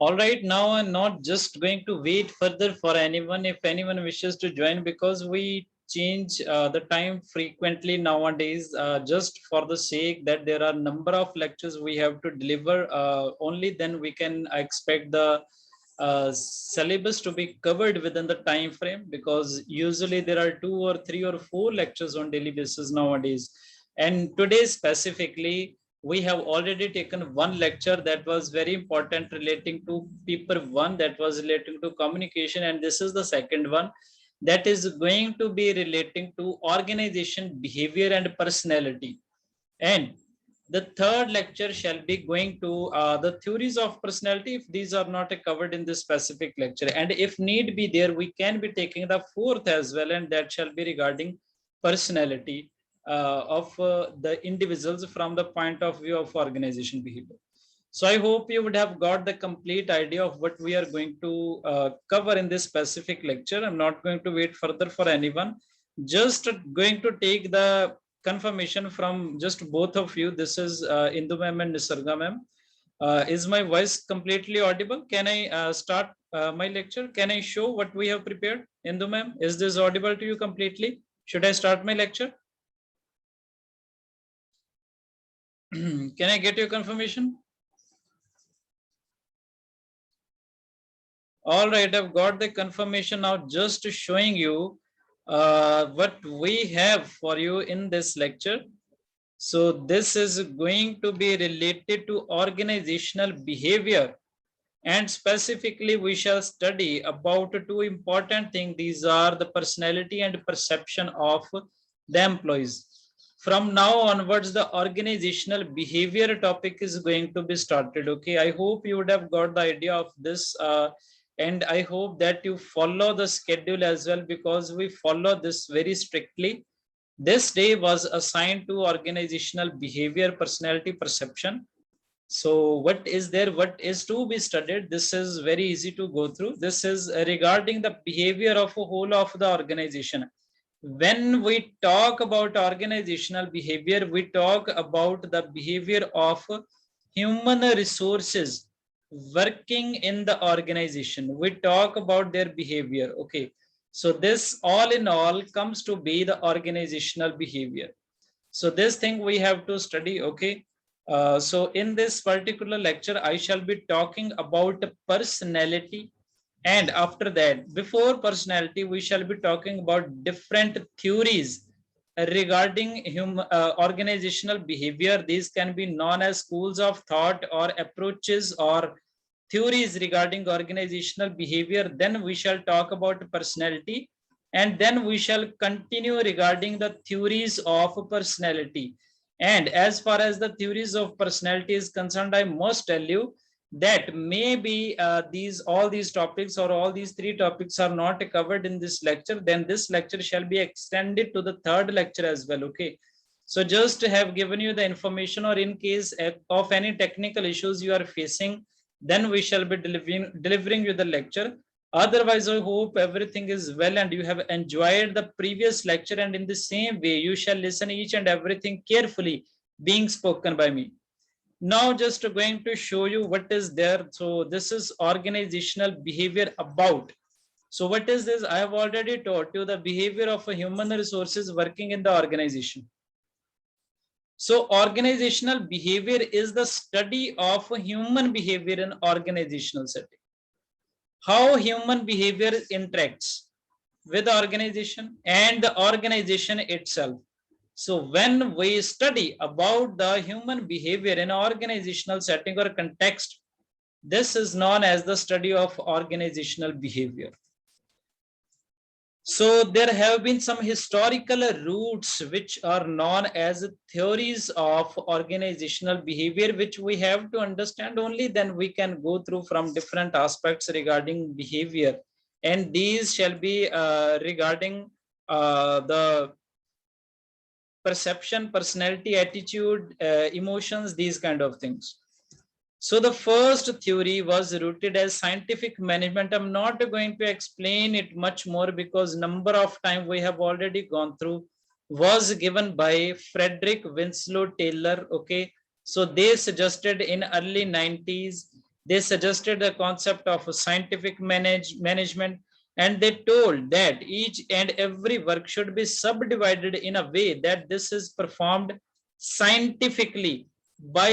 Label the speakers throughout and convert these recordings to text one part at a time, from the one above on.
Speaker 1: All right, now I'm not just going to wait further for anyone if anyone wishes to join, because we change the time frequently nowadays, just for the sake that there are number of lectures we have to deliver. Only then we can expect the syllabus to be covered within the time frame, because usually there are 2 or 3 or 4 lectures on daily basis nowadays. And today specifically, we have already taken one lecture that was very important relating to paper 1, that was relating to communication, and this is the second one that is going to be relating to organization behavior and personality. And the third lecture shall be going to the theories of personality, if these are not covered in this specific lecture, and if need be there, we can be taking the fourth as well, and that shall be regarding personality of the individuals from the point of view of organization behavior. So I hope you would have got the complete idea of what we are going to cover in this specific lecture. I'm not going to wait further for anyone. Just going to take the confirmation from just both of you. This is Indu ma'am and Nisarga ma'am. Is my voice completely audible? Can I start my lecture? Can I show what we have prepared? Indu ma'am, is this audible to you completely? Should I start my lecture? Can I get your confirmation? All right, I've got the confirmation now, just showing you what we have for you in this lecture. So this is going to be related to organizational behavior, and specifically we shall study about 2 important things. These are the personality and perception of the employees. From now onwards, the organizational behavior topic is going to be started. Okay, I hope you would have got the idea of this, and I hope that you follow the schedule as well, because we follow this very strictly. This day was assigned to organizational behavior, personality, perception. So what is there, what is to be studied? This is very easy to go through. This is regarding the behavior of a whole of the organization. When we talk about organizational behavior, we talk about the behavior of human resources working in the organization. We talk about their behavior. Okay, so this all in all comes to be the organizational behavior. So this thing we have to study. Okay, so in this particular lecture I shall be talking about personality, and after that, before personality, we shall be talking about different theories regarding human organizational behavior. These can be known as schools of thought or approaches or theories regarding organizational behavior. Then we shall talk about personality, and then we shall continue regarding the theories of personality. And as far as the theories of personality is concerned, I must tell you that maybe all these topics or all these 3 topics are not covered in this lecture, then this lecture shall be extended to the third lecture as well. Okay, so just to have given you the information, or in case of any technical issues you are facing, then we shall be delivering you the lecture. Otherwise, I hope everything is well and you have enjoyed the previous lecture, and in the same way you shall listen each and everything carefully being spoken by me. Now just going to show you what is there. So this is organizational behavior about. So what is this? I have already taught you the behavior of a human resources working in the organization. So organizational behavior is the study of human behavior in organizational setting. How human behavior interacts with the organization and the organization itself. So when we study about the human behavior in an organizational setting or context, this is known as the study of organizational behavior. So there have been some historical roots which are known as theories of organizational behavior, which we have to understand. Only then we can go through from different aspects regarding behavior. And these shall be regarding the perception, personality, attitude, emotions, these kind of things. So the first theory was rooted as scientific management. I'm not going to explain it much more, because number of time we have already gone through, was given by Frederick Winslow Taylor. Okay, so they suggested in early 90s, They suggested the concept of a scientific management, and they told that each and every work should be subdivided in a way that this is performed scientifically by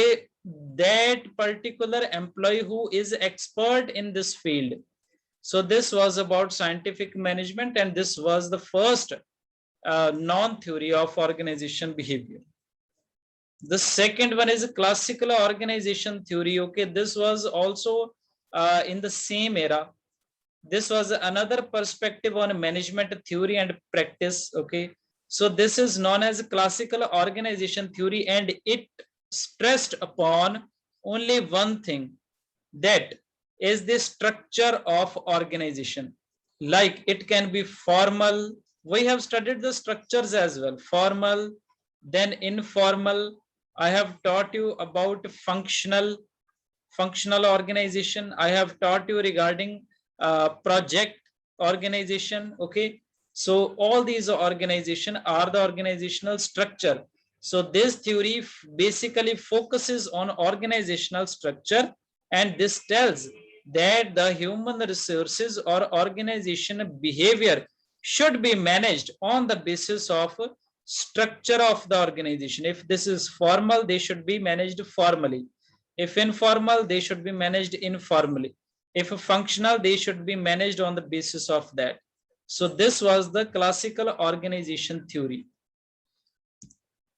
Speaker 1: that particular employee who is expert in this field. So this was about scientific management, and this was the first non-theory of organization behavior. The second one is classical organization theory. Okay, this was also in the same era. This was another perspective on management theory and practice. Okay, so this is known as classical organization theory, and it stressed upon only one thing, that is the structure of organization. Like it can be formal. We have studied the structures as well. Formal, then informal. I have taught you about functional organization. I have taught you regarding project organization. Okay, so all these organization are the organizational structure. So this theory basically focuses on organizational structure, and this tells that the human resources or organization behavior should be managed on the basis of structure of the organization. If this is formal, they should be managed formally. If informal, they should be managed informally. If functional, they should be managed on the basis of that. So this was the classical organization theory.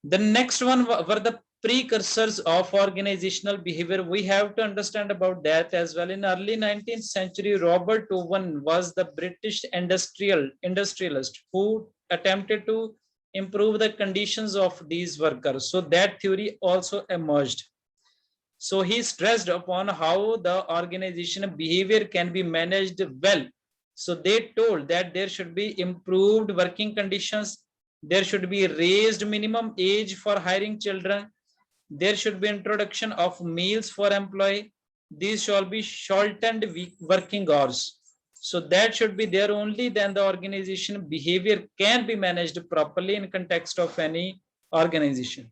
Speaker 1: The next one were the precursors of organizational behavior. We have to understand about that as well. In early 19th century, Robert Owen was the British industrialist who attempted to improve the conditions of these workers. So that theory also emerged. So he stressed upon how the organization behavior can be managed well. So they told that there should be improved working conditions, there should be raised minimum age for hiring children, there should be introduction of meals for employee, these shall be shortened working hours. So that should be there, only then the organization behavior can be managed properly in context of any organization.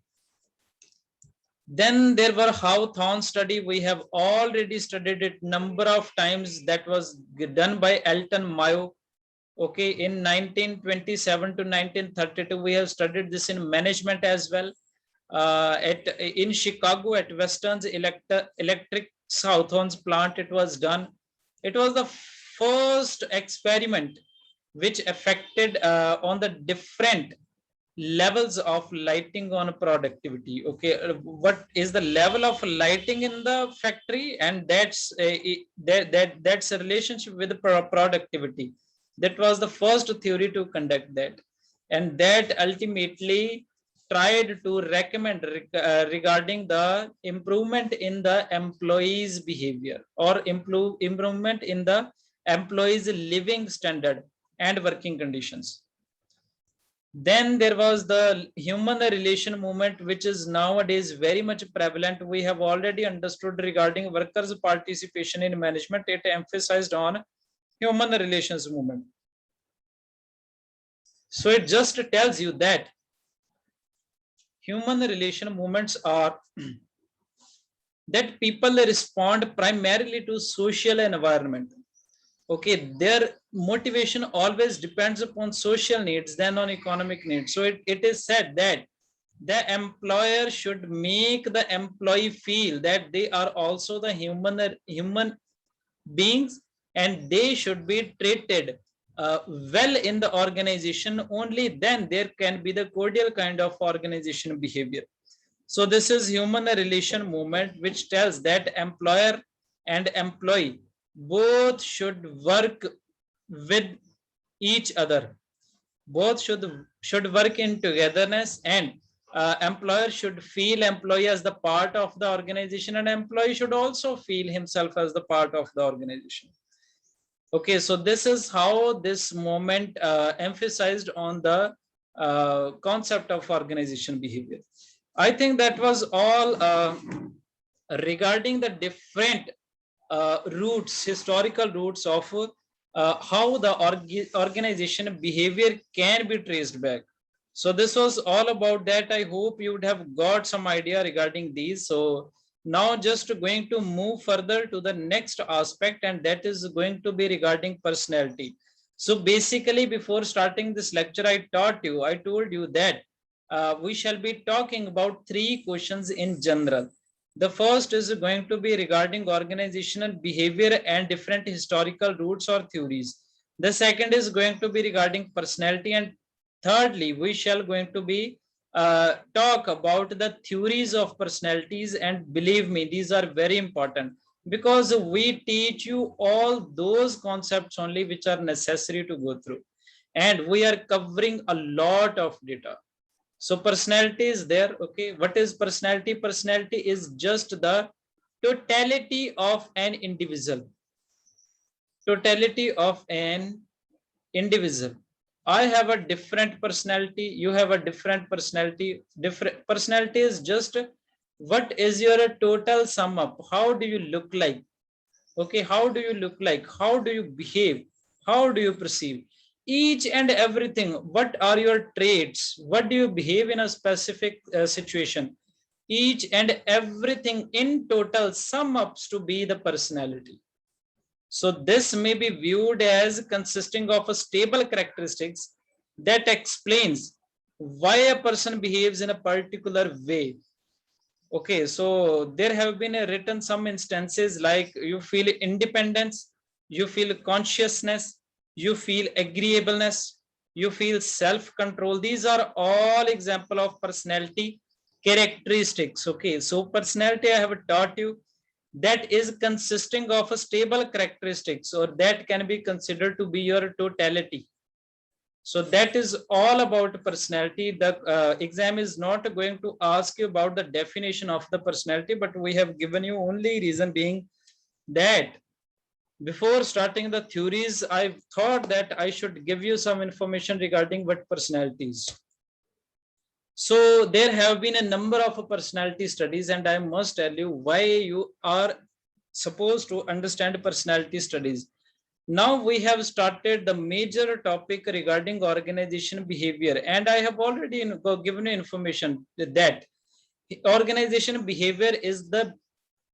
Speaker 1: Then there were Hawthorne study. We have already studied it number of times. That was done by Elton Mayo. Okay, in 1927 to 1932, we have studied this in management as well. In Chicago at Western's Electric Hawthorne's plant, it was done. It was the first experiment which affected on the different levels of lighting on productivity. Okay, what is the level of lighting in the factory, and that's that's a relationship with the productivity. That was the first theory to conduct that, and that ultimately tried to recommend regarding the improvement in the employees behavior, or improvement in the employees living standard and working conditions. Then there was the human relation movement, which is nowadays very much prevalent. We have already understood regarding workers' participation in management. It emphasized on human relations movement. So it just tells you that human relation movements are that people respond primarily to social environment. Okay, their motivation always depends upon social needs than on economic needs. So it is said that the employer should make the employee feel that they are also the human beings, and they should be treated well in the organization. Only then there can be the cordial kind of organization behavior. So this is human relation movement, which tells that employer and employee both should work with each other. Both should work in togetherness, and employer should feel employee as the part of the organization, and employee should also feel himself as the part of the organization. Okay, so this is how this moment emphasized on the concept of organization behavior. I think that was all regarding the different roots, historical roots of how the organization behavior can be traced back. So this was all about that. I hope you would have got some idea regarding these. So Now just going to move further to the next aspect, and that is going to be regarding personality. So basically, before starting this lecture, I told you that we shall be talking about three questions in general. The first is going to be regarding organizational behavior and different historical roots or theories. The second is going to be regarding personality, and thirdly, we shall going to be talk about the theories of personalities. And believe me, these are very important, because we teach you all those concepts only which are necessary to go through, and we are covering a lot of data. So personality is there. Okay, what is personality? Personality is just the totality of an individual. Totality of an individual. I have a different personality, you have a different personality. Different personality is just what is your total sum up. How do you look like? Okay, how do you look like? How do you behave? How do you perceive? Each and everything. What are your traits? What do you behave in a specific situation? Each and everything in total sum ups to be the personality. So this may be viewed as consisting of a stable characteristics that explains why a person behaves in a particular way. Okay, so there have been written some instances like you feel independence, you feel consciousness, you feel agreeableness, you feel self-control. These are all example of personality characteristics. Okay, so personality I have taught you, that is consisting of a stable characteristics, or that can be considered to be your totality. So that is all about personality. The exam is not going to ask you about the definition of the personality, but we have given you only reason being that before starting the theories, I thought that I should give you some information regarding what personality is. So there have been a number of personality studies, and I must tell you why you are supposed to understand personality studies. Now we have started the major topic regarding organization behavior, and I have already given you information that organization behavior is the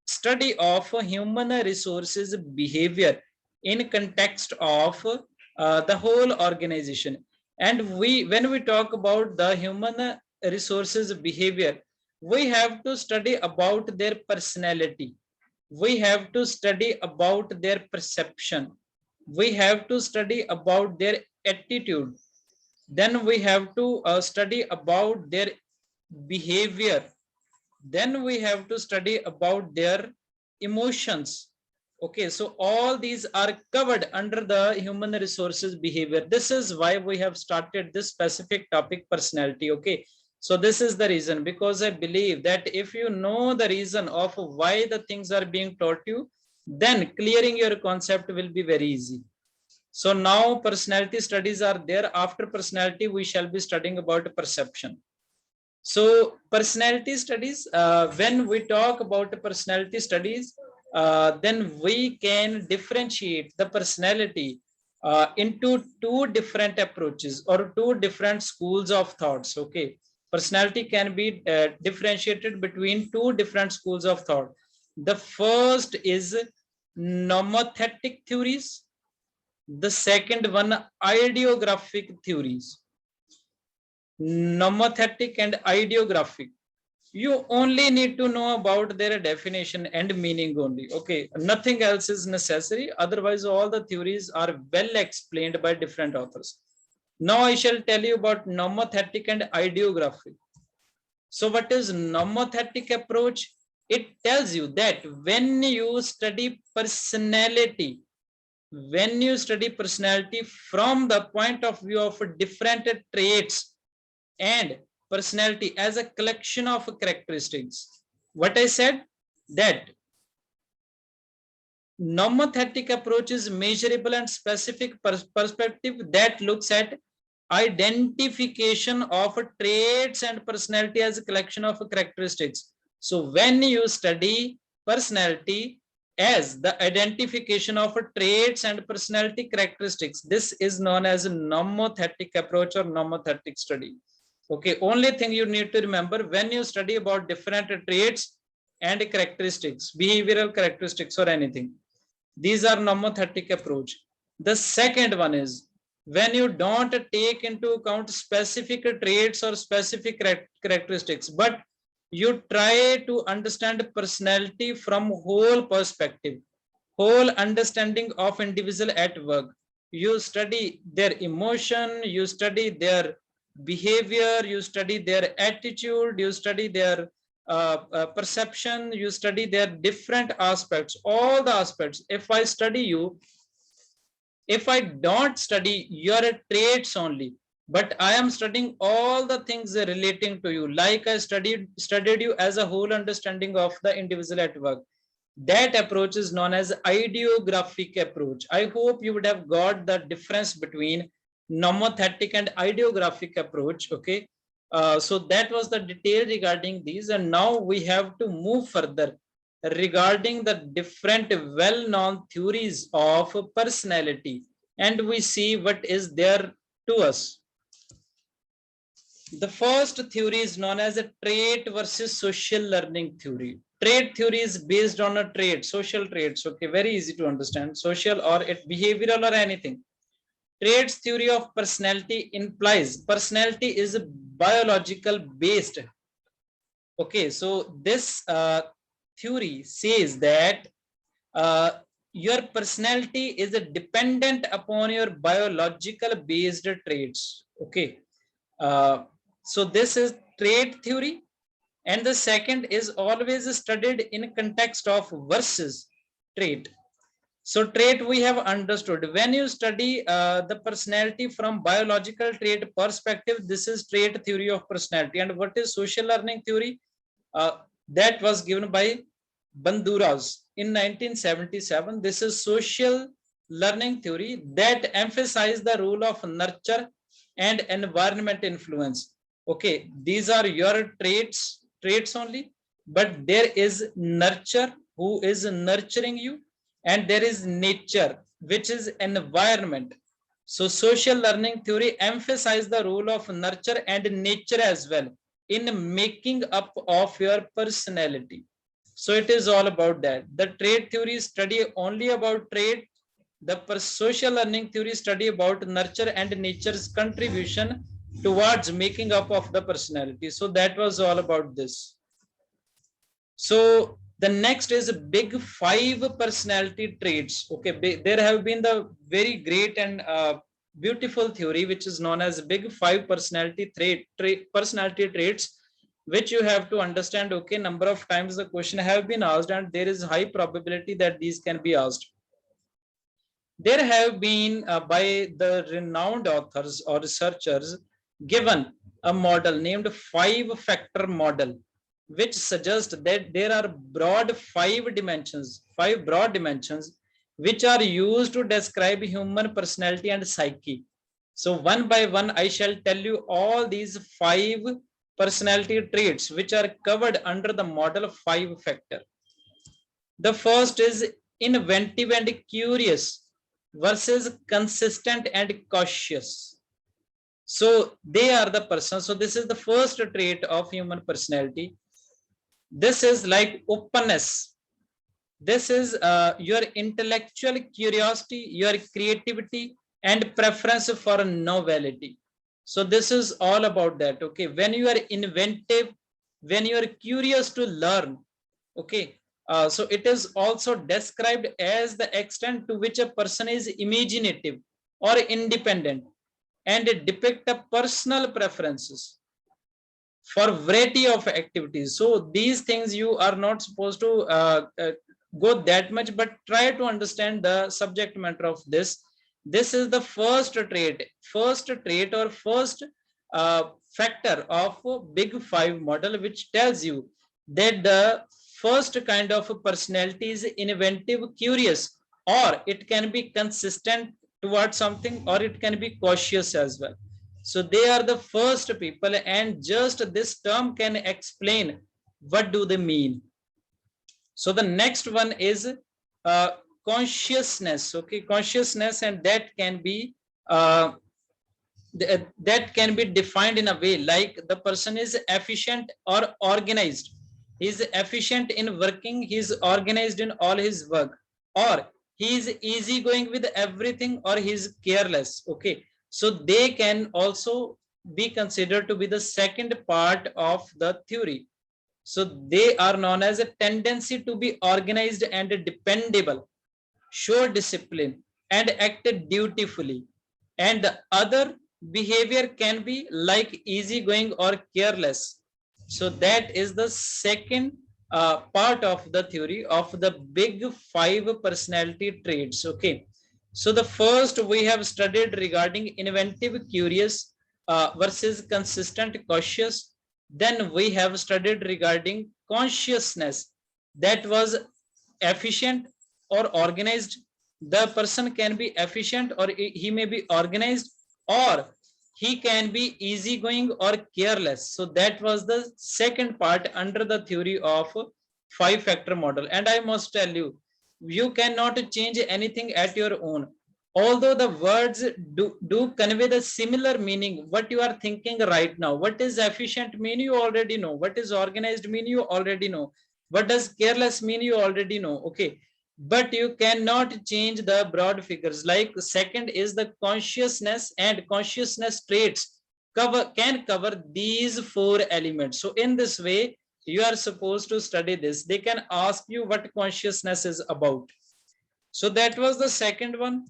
Speaker 1: study of human resources behavior in context of the whole organization. And when we talk about the human resources behavior, we have to study about their personality, we have to study about their perception, we have to study about their attitude, then we have to study about their behavior, then we have to study about their emotions. Okay, so all these are covered under the human resources behavior. This is why we have started this specific topic, personality. Okay, so this is the reason, because I believe that if you know the reason of why the things are being taught you, then clearing your concept will be very easy. So now personality studies are there. After personality, we shall be studying about perception. So personality studies, when we talk about personality studies, then we can differentiate the personality into two different approaches or two different schools of thoughts. Okay, personality can be differentiated between two different schools of thought. The first is nomothetic theories. The second one, ideographic theories. Nomothetic and ideographic, you only need to know about their definition and meaning only. Okay, nothing else is necessary, otherwise all the theories are well explained by different authors. Now I shall tell you about nomothetic and ideographic. So what is nomothetic approach? It tells you that when you study personality, when you study personality from the point of view of different traits and personality as a collection of characteristics. What I said, that nomothetic approach is measurable and specific perspective that looks at identification of traits and personality as a collection of characteristics. So when you study personality as the identification of traits and personality characteristics, this is known as a nomothetic approach or nomothetic study. Okay, only thing you need to remember, when you study about different traits, and characteristics, behavioral characteristics or anything. These are nomothetic approach. The second one is when you don't take into account specific traits or specific characteristics, but you try to understand personality from whole perspective, whole understanding of individual at work. You study their emotion, you study their behavior, you study their attitude, you study their perception, you study their different aspects, all the aspects. If I study you, if I don't study your traits only, but I am studying all the things relating to you, like I studied you as a whole understanding of the individual at work. That approach is known as ideographic approach. I hope you would have got the difference between nomothetic and ideographic approach. Okay. So that was the detail regarding these, and now we have to move further regarding the different well-known theories of personality, and we see what is there to us. The first theory is known as a trait versus social learning theory. Trait theory is based on a trait, social traits. Okay, very easy to understand. Social or it behavioral or anything. Traits theory of personality implies personality is biological based. Okay, so this theory says that uh, your personality is dependent upon your biological based traits. Okay, so this is trait theory, and the second is always studied in context of versus trait. So trait we have understood. When you study the personality from biological trait perspective, this is trait theory of personality. And what is social learning theory? That was given by Banduras in 1977. This is social learning theory that emphasizes the role of nurture and environment influence. Okay, these are your traits only, but there is nurture who is nurturing you, and there is nature which is environment. So social learning theory emphasizes the role of nurture and nature as well in making up of your personality. So it is all about that. The trait theory study only about trait. The social learning theory study about nurture and nature's contribution towards making up of the personality. So that was all about this. So the next is big five personality traits. Okay, there have been the very great and beautiful theory which is known as big five personality personality traits, which you have to understand. Okay, number of times the question have been asked, and there is high probability that these can be asked. There have been by the renowned authors or researchers given a model named five factor model, which suggests that there are five broad dimensions, which are used to describe human personality and psyche. So one by one, I shall tell you all these five personality traits which are covered under the model of five factor. The first is inventive and curious versus consistent and cautious. So they are the person. So this is the first trait of human personality. This is like openness. This is your intellectual curiosity, your creativity, and preference for novelty. So this is all about that. Okay, when you are inventive, when you are curious to learn, okay, so it is also described as the extent to which a person is imaginative or independent and depict a personal preferences for variety of activities. So these things you are not supposed to go that much, but try to understand the subject matter of this. This is the first trait or first factor of big five model, which tells you that the first kind of personality is inventive, curious, or it can be consistent towards something, or it can be cautious as well. So they are the first people, and just this term can explain what do they mean. So the next one is consciousness. Okay, consciousness, and that can be defined in a way like the person is efficient or organized. he is efficient in working, he is organized in all his work, or he is easygoing with everything, or he is careless. Okay, so they can also be considered to be the second part of the theory. So they are known as a tendency to be organized and dependable, show discipline, and act dutifully. And the other behavior can be like easygoing or careless. So that is the second part of the theory of the big five personality traits. Okay. So the first we have studied regarding inventive, curious versus consistent, cautious. Then we have studied regarding consciousness, that was efficient or organized. The person can be efficient or he may be organized, or he can be easygoing or careless. So that was the second part under the theory of five factor model. And I must tell you, you cannot change anything at your own. Although the words do convey the similar meaning, what you are thinking right now, what is efficient mean, you already know. What is organized mean, you already know. What does careless mean, you already know. Okay, but you cannot change the broad figures. Like second is the consciousness, and consciousness traits can cover these four elements. So in this way you are supposed to study this. They can ask you what consciousness is about. So that was the second one.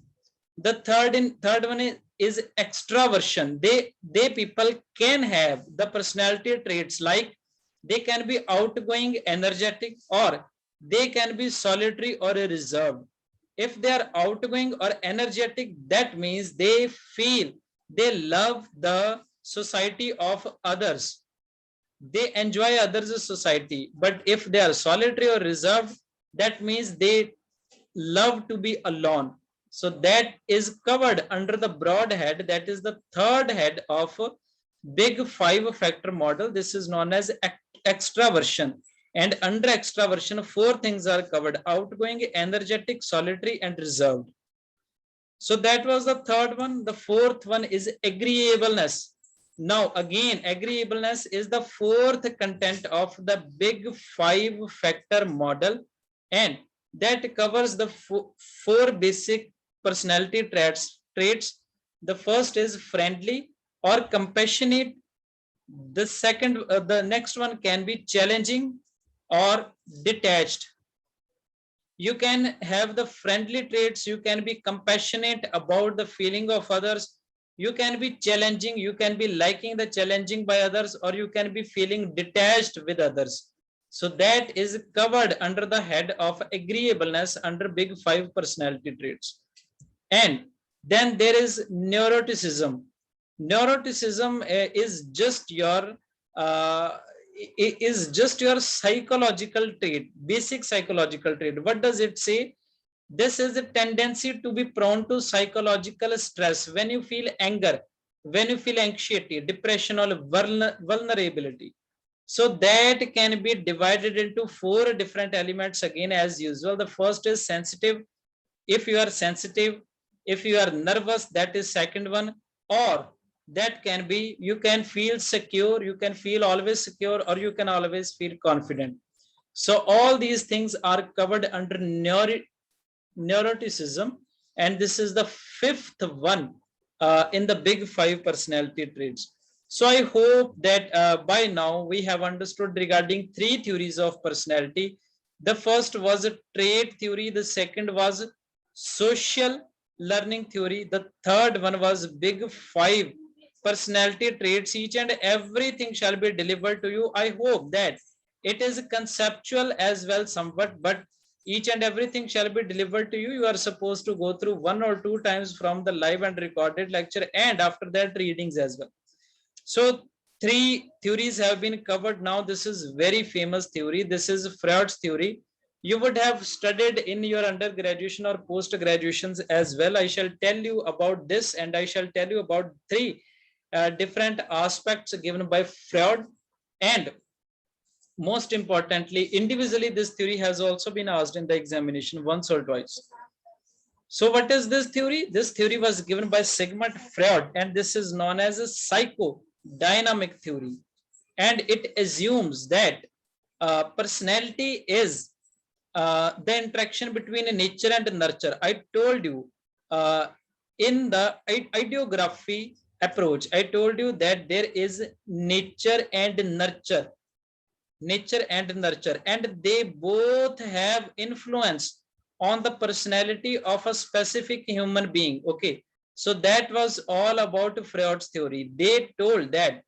Speaker 1: The third one is extraversion. They people can have the personality traits like they can be outgoing, energetic, or they can be solitary or reserved. If they are outgoing or energetic, that means they love the society of others, they enjoy others' society. But if they are solitary or reserved, that means they love to be alone. So that is covered under the broad head, that is the third head of big five factor model. This is known as extraversion. And under extraversion, four things are covered: outgoing, energetic, solitary, and reserved. So that was the third one. The fourth one is agreeableness. Now again, agreeableness is the fourth content of the big five factor model, and that covers the four basic personality traits. The first is friendly or compassionate. The next one can be challenging or detached. You can have the friendly traits, you can be compassionate about the feeling of others, you can be challenging, you can be liking the challenging by others, or you can be feeling detached with others. So that is covered under the head of agreeableness under big five personality traits. And then there is neuroticism. Neuroticism uh, is just your psychological trait, basic psychological trait. What does it say? This is a tendency to be prone to psychological stress when you feel anger, when you feel anxiety, depression, or vulnerability. So that can be divided into four different elements again as usual. The first is sensitive. If you are sensitive, if you are nervous, that is second one. Or that can be, you can feel secure, you can feel always secure, or you can always feel confident. So all these things are covered under neuroticism, and this is the fifth one in the big five personality traits. So I hope that by now we have understood regarding three theories of personality. The first was a trait theory, the second was social learning theory, the third one was big five personality traits. Each and everything shall be delivered to you. I hope that it is conceptual as well somewhat, but each and everything shall be delivered to you. You are supposed to go through one or two times from the live and recorded lecture, and after that readings as well. So three theories have been covered now. This is very famous theory. This is Freud's theory. You would have studied in your undergraduation or post graduations as well. I shall tell you about this, and I shall tell you about three different aspects given by Freud. And most importantly, individually, this theory has also been asked in the examination once or twice. So what is this theory? This theory was given by Sigmund Freud, and this is known as a psychodynamic theory. And it assumes that personality is the interaction between nature and nurture. I told you in the ideography approach, I told you that there is nature and nurture, and they both have influence on the personality of a specific human being. Okay, so that was all about Freud's theory. They told that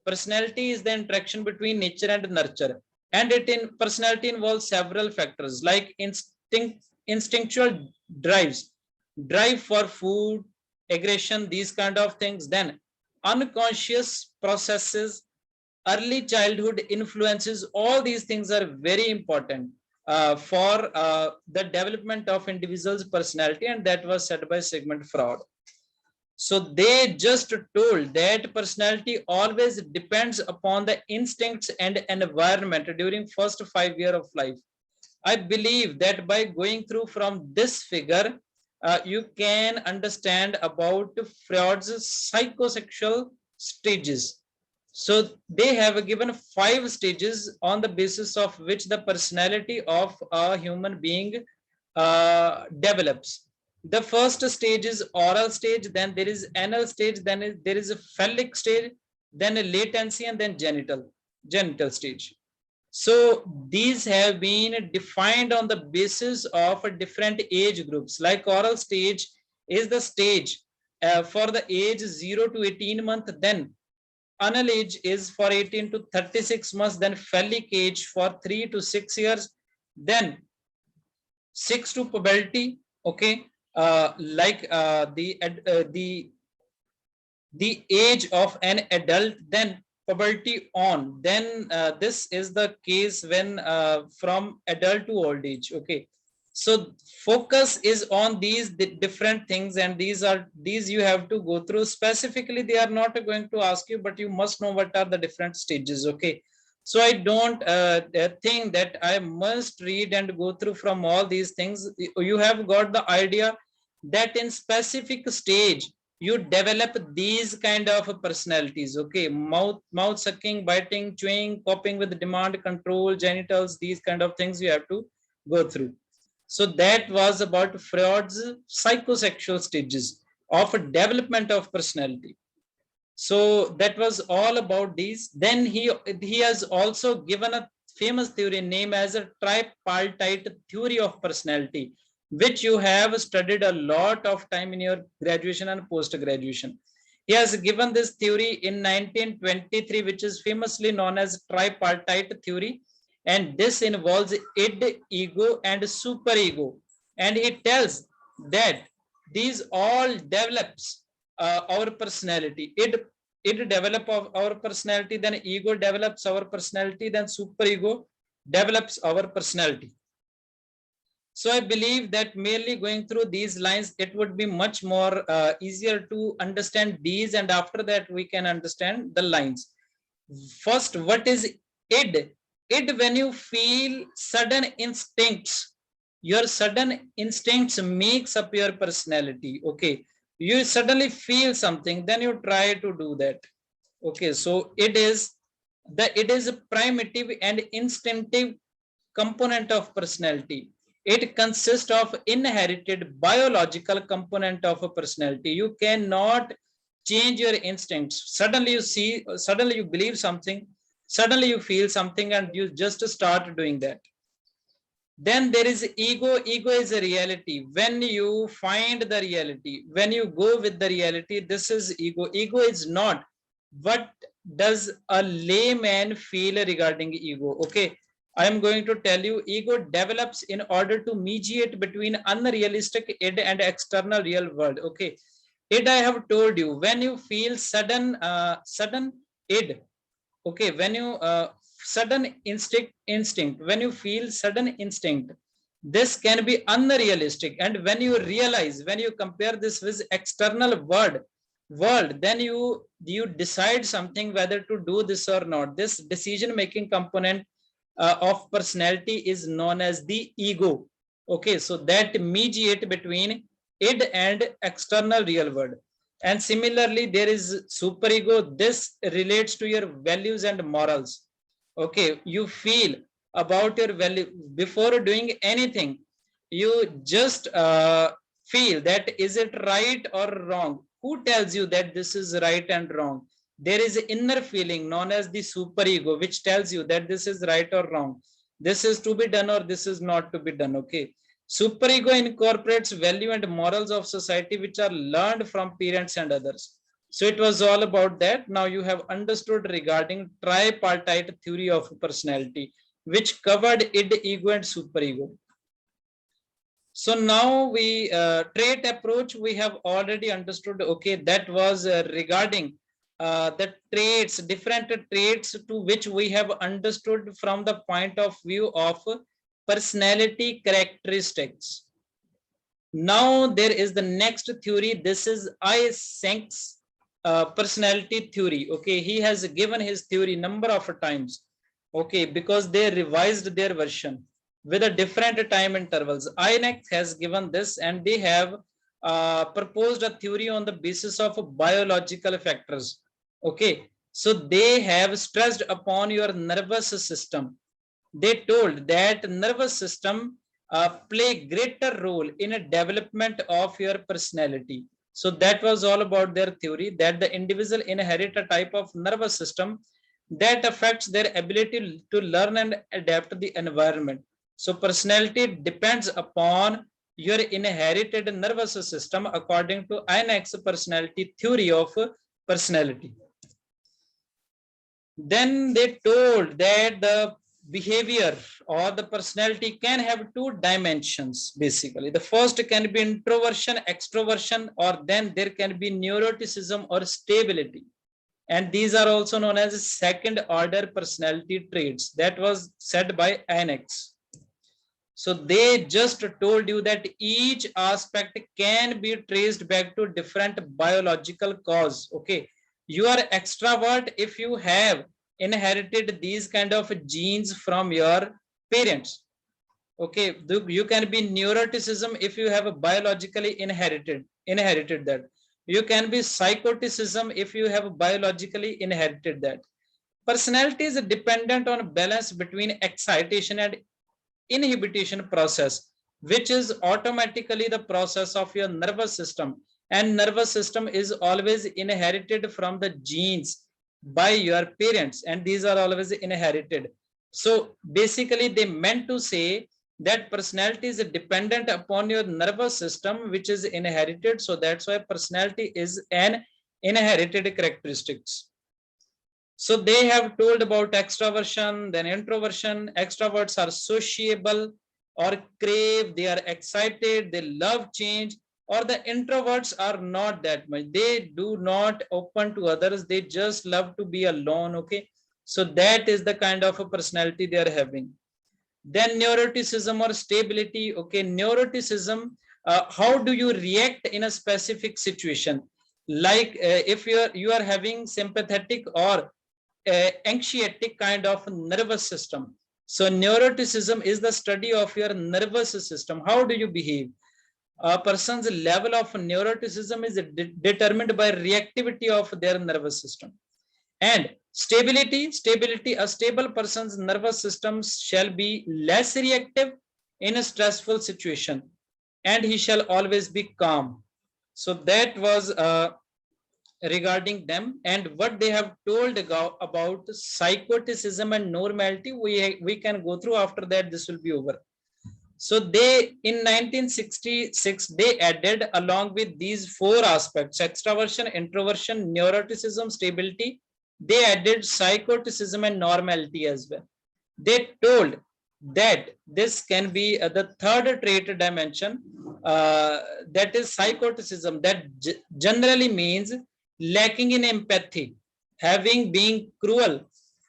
Speaker 1: personality is the interaction between nature and nurture, and personality involves several factors like instinctual drives, drive for food, aggression, these kind of things. Then unconscious processes, early childhood influences, all these things are very important for the development of individual's personality, and that was said by Sigmund Freud. So they just told that personality always depends upon the instincts and environment during first 5 years of life. I believe that by going through from this figure, you can understand about Freud's psychosexual stages. So they have given 5 stages on the basis of which the personality of a human being develops. The first stage is oral stage, then there is anal stage, then there is a phallic stage, then a latency, and then genital stage. So these have been defined on the basis of different age groups. Like oral stage is the stage for the age 0 to 18 months, then anal age is for 18 to 36 months, then phallic age for 3 to 6 years, then 6 to puberty. Okay, the age of an adult, then puberty on, then this is the case when from adult to old age. Okay, so focus is on these different things, and these you have to go through specifically. They are not going to ask you, but you must know what are the different stages. Okay, so I don't think that I must read and go through from all these things. You have got the idea that in specific stage you develop these kind of personalities. Okay, mouth sucking, biting, chewing, coping with demand, control, genitals, these kind of things you have to go through. So that was about Freud's psychosexual stages of development of personality. So that was all about these. Then he has also given a famous theory named as a tripartite theory of personality, which you have studied a lot of time in your graduation and post graduation. He has given this theory in 1923, which is famously known as tripartite theory, and this involves id, ego, and superego. And he tells that these all develops our personality. It develop our personality, then ego develops our personality, then superego develops our personality. So I believe that merely going through these lines, it would be much more easier to understand these, and after that we can understand the lines. First, what is id? Id, when you feel sudden instincts, your sudden instincts makes up your personality. Okay, you suddenly feel something, then you try to do that. Okay, so it is a primitive and instinctive component of personality. It consists of inherited biological component of a personality. You cannot change your instincts. Suddenly you see, suddenly you believe something, suddenly you feel something, and you just start doing that. Then there is ego. Ego is a reality. When you find the reality, when you go with the reality, this is ego. Ego is not what does a layman feel regarding ego. Okay, I am going to tell you, ego develops in order to mediate between unrealistic id and external real world. Okay, id, I have told you, when you feel sudden id. Okay, when you sudden instinct, when you feel sudden instinct, this can be unrealistic, and when you realize, when you compare this with external world, then you decide something whether to do this or not. This decision making component of personality is known as the ego. Okay, so that mediate between id and external real world. And similarly, there is superego. This relates to your values and morals. Okay, you feel about your value. Before doing anything, you just feel that is it right or wrong. Who tells you that this is right and wrong? There is an inner feeling known as the superego, which tells you that this is right or wrong, this is to be done or this is not to be done. Okay, superego incorporates value and morals of society which are learned from parents and others. So it was all about that. Now you have understood regarding tripartite theory of personality, which covered id, ego, and superego. So now we trait approach we have already understood. Okay, that was regarding the traits, different traits to which we have understood from the point of view of personality characteristics. Now there is the next theory. This is Singh's personality theory. Okay, he has given his theory number of times. Okay, because they revised their version with a different time intervals. INEC has given this, and they have proposed a theory on the basis of biological factors. Okay, so they have stressed upon your nervous system. They told that nervous system play greater role in a development of your personality. So that was all about their theory, that the individual inherit a type of nervous system that affects their ability to learn and adapt to the environment. So personality depends upon your inherited nervous system according to INEC's personality theory of personality. Then they told that the behavior or the personality can have two dimensions. Basically, the first can be introversion, extroversion, or then there can be neuroticism or stability, and these are also known as second order personality traits. That was said by INEX. So they just told you that each aspect can be traced back to different biological cause. Okay, you are extrovert if you have inherited these kind of genes from your parents. Okay, you can be neuroticism if you have biologically inherited that. You can be psychoticism if you have biologically inherited that. Personality is dependent on balance between excitation and inhibition process, which is automatically the process of your nervous system, and nervous system is always inherited from the genes by your parents, and these are always inherited. So basically they meant to say that personality is dependent upon your nervous system, which is inherited. So that's why personality is an inherited characteristics. So they have told about extroversion, then introversion. Extroverts are sociable or crave, they are excited, they love change, or the introverts are not that much. They do not open to others, they just love to be alone. Okay, so that is the kind of a personality they are having. Then neuroticism or stability. Okay, neuroticism, how do you react in a specific situation? Like if you are having sympathetic or anxietic kind of nervous system. So neuroticism is the study of your nervous system. How do you behave? A person's level of neuroticism is determined by reactivity of their nervous system. And stability, a stable person's nervous system shall be less reactive in a stressful situation, and he shall always be calm. So that was regarding them. And what they have told about psychoticism and normality, we can go through. After that, this will be over. So they, in 1966, they added along with these four aspects: extraversion, introversion, neuroticism, stability, they added psychoticism and normality as well. They told that this can be the third trait dimension, that is psychoticism, that generally means lacking in empathy, having been cruel,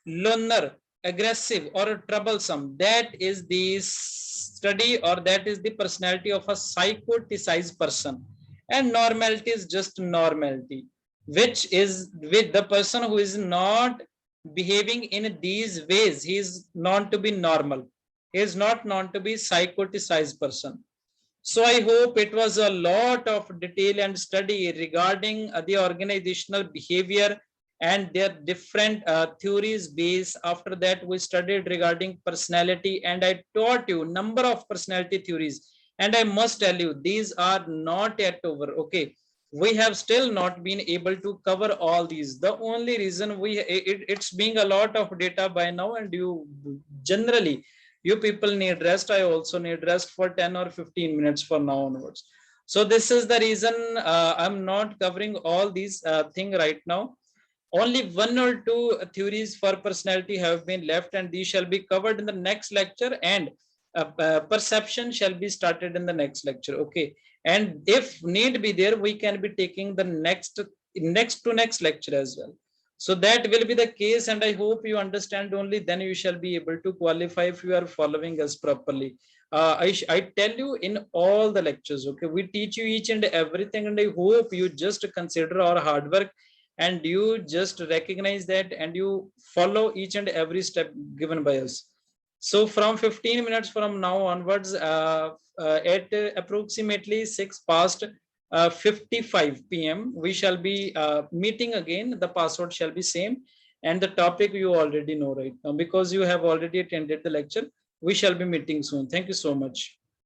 Speaker 1: loner, aggressive, or troublesome. That is the study, or that is the personality of a psychoticized person. And normality is just normality, which is with the person who is not behaving in these ways. He is known to be normal. He is not known to be psychoticized person. So I hope it was a lot of detail and study regarding the organizational behavior and their different theories base. After that, we studied regarding personality, and I taught you number of personality theories. And I must tell you, these are not yet over. Okay, we have still not been able to cover all these. The only reason it's being a lot of data by now, and you generally, you people need rest. I also need rest for 10 or 15 minutes for now onwards. So this is the reason I'm not covering all these thing right now. Only one or two theories for personality have been left, and these shall be covered in the next lecture, and perception shall be started in the next lecture. Okay, and if need be there, we can be taking the next lecture as well. So that will be the case, and I hope you understand. Only then you shall be able to qualify if you are following us properly. I tell you in all the lectures, okay, we teach you each and everything, and I hope you just consider our hard work, and you just recognize that, and you follow each and every step given by us. So from 15 minutes from now onwards, at approximately 6 past 55 p.m., we shall be meeting again. The password shall be same, and the topic you already know right now, because you have already attended the lecture. We shall be meeting soon. Thank you so much.